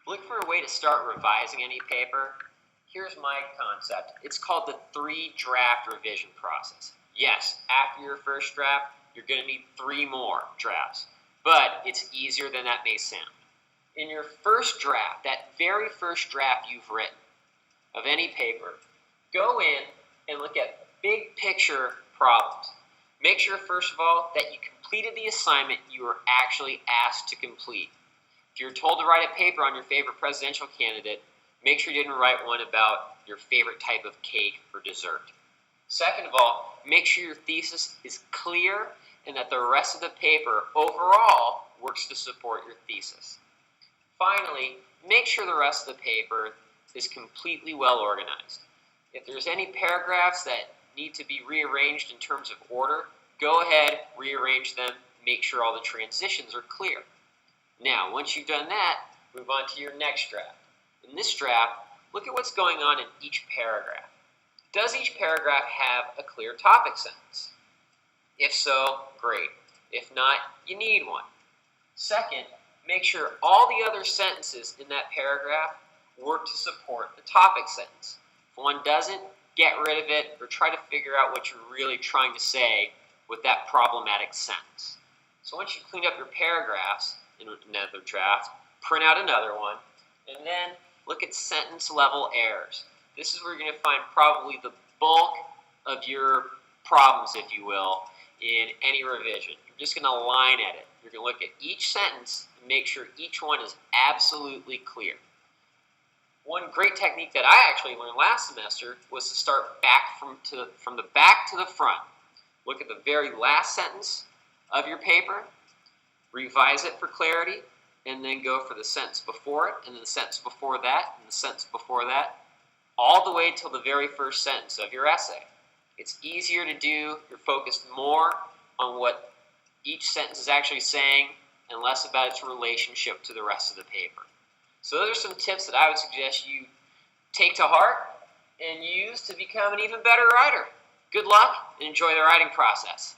Look for a way to start revising any paper. Here's my concept. It's called the 3-draft revision process. Yes, after your first draft, you're going to need 3 more drafts, but it's easier than that may sound. In your first draft, that very first draft you've written of any paper, go in and look at big picture problems. Make sure, first of all, that you completed the assignment you were actually asked to complete. If you're told to write a paper on your favorite presidential candidate, make sure you didn't write one about your favorite type of cake or dessert. Second of all, make sure your thesis is clear and that the rest of the paper overall works to support your thesis. Finally, make sure the rest of the paper is completely well organized. If there's any paragraphs that need to be rearranged in terms of order, go ahead, rearrange them, make sure all the transitions are clear. Now, once you've done that, move on to your next draft. In this draft, look at what's going on in each paragraph. Does each paragraph have a clear topic sentence? If so, great. If not, you need one. Second, make sure all the other sentences in that paragraph work to support the topic sentence. If one doesn't, get rid of it or try to figure out what you're really trying to say with that problematic sentence. So once you clean up your paragraphs in another draft, print out another one, and then look at sentence level errors. This is where you're going to find probably the bulk of your problems, if you will, in any revision. You're just going to line edit. You're going to look at each sentence and make sure each one is absolutely clear. One great technique that I actually learned last semester was to start back from the back to the front. Look at the very last sentence of your paper, revise it for clarity, and then go for the sentence before it, and then the sentence before that, and the sentence before that, all the way till the very first sentence of your essay. It's easier to do. You're focused more on what each sentence is actually saying and less about its relationship to the rest of the paper. So those are some tips that I would suggest you take to heart and use to become an even better writer. Good luck and enjoy the writing process.